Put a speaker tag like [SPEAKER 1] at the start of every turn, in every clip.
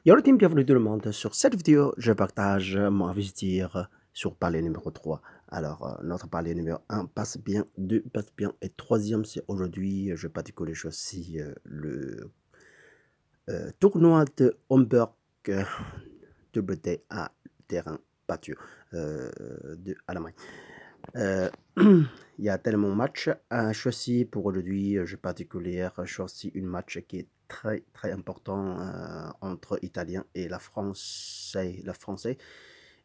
[SPEAKER 1] Yo le team, bienvenue tout le monde. Sur cette vidéo, je partage mon avisir sur palier numéro 3. Alors, notre palier numéro 1 passe bien, 2 passe bien, et troisième, c'est aujourd'hui, je particulier aussi le tournoi de Homburg WTA terrain battu de Allemagne. Il y a tellement de matchs à choisir pour aujourd'hui. Je particulier choisi une match qui est très important entre Italien et la français.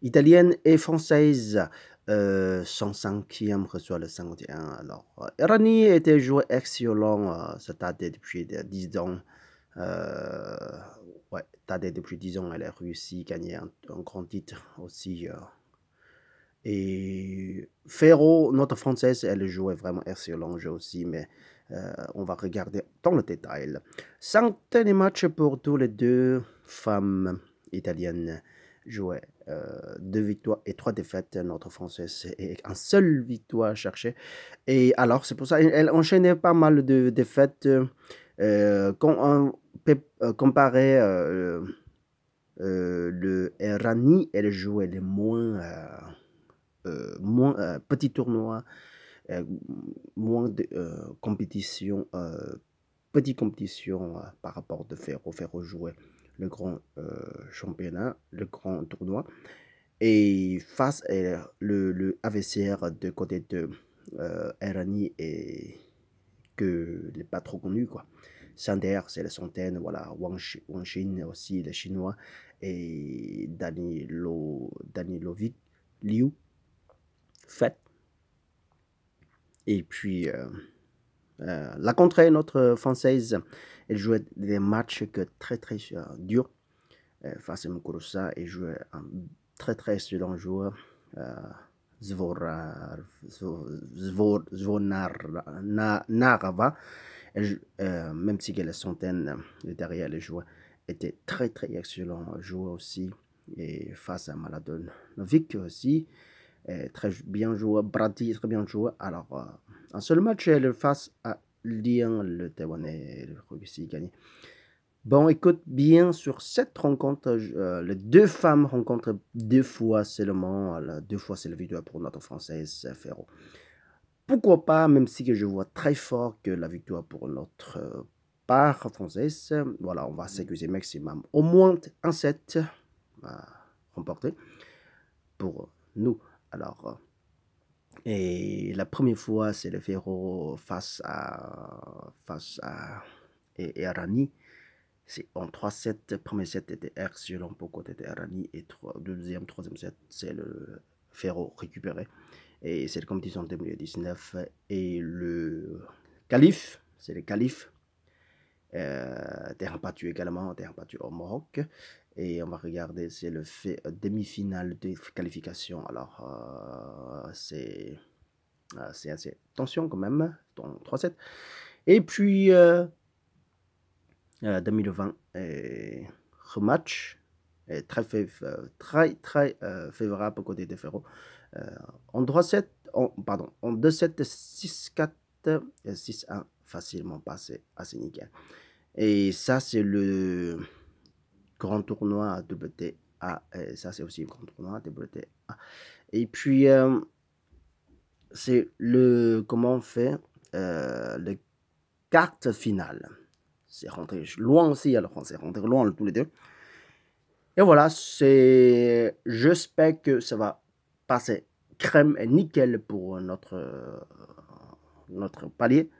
[SPEAKER 1] Italienne et française. Son cinquième reçoit le 51. Alors, Rani était joué excellent, c'est-à-dire depuis 10 ans. Ouais, depuis 10 ans, elle a réussi à gagner un grand titre aussi. Et Ferro, notre française, elle jouait vraiment excellent jeu aussi, mais on va regarder dans le détail. Centaines de matchs pour tous les deux femmes italiennes jouaient. 2 victoires et 3 défaites, notre française, et un seul victoire cherchée. Et alors, c'est pour ça qu'elle enchaînait pas mal de défaites. Quand on peut comparer le Rani, elle jouait les moins petit tournoi, euh, moins de compétition, petite compétition par rapport de faire jouer le grand championnat, le grand tournoi. Et face à le AVCR de côté de Erani et que n'est pas trop connu quoi. Sander, c'est la centaine, voilà, Wang Xin aussi, le chinois, et Danilovic Liu, Fait. Et puis, la contrée, notre française, elle jouait des matchs que très durs face à Mukurusa et jouait un très excellent joueur. Zvonarava, même si elle est centaine derrière les joueurs, était très excellent joueur aussi. Et face à Maladon aussi, très bien joué, Brady très bien joué. Alors, un seul match, elle face à Lyon, le Taïwanais, réussi à gagner. Bon, écoute, bien sur cette rencontre, les deux femmes rencontrent 2 fois seulement. 2 fois, c'est la victoire pour notre française Ferro. Pourquoi pas, même si je vois très fort que la victoire pour notre part française, voilà, on va s'accuser maximum. Au moins un set remporté pour nous. Alors, et la première fois, c'est le Ferro face à et Rani. C'est en 3-7. Premier set était excellent pour côté de Rani. Et deuxième, troisième set, c'est le Ferro récupéré. Et c'est la compétition de 2019. Et le Calife, c'est le Calife. Terrain battu également, terrain battu au Maroc. Et on va regarder, c'est le demi-finale de qualification. Alors, c'est assez tension quand même, dans 3-7. Et puis, 2020, rematch, très favorable côté de Ferro. En 3-7, pardon, en 2-7, 6-4, 6-1, facilement passé à nickel. Et ça, c'est le grand tournoi à WTA. Et ça, c'est aussi le grand tournoi à WTA. Et puis, c'est comment on fait le carte finale. C'est rentré loin aussi, alors on s'est rentré loin tous les deux. Et voilà, j'espère que ça va passer crème et nickel pour notre palier.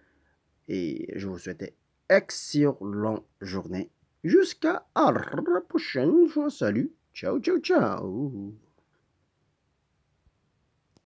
[SPEAKER 1] Et je vous souhaite excellente journée. Jusqu'à la prochaine fois. Salut. Ciao.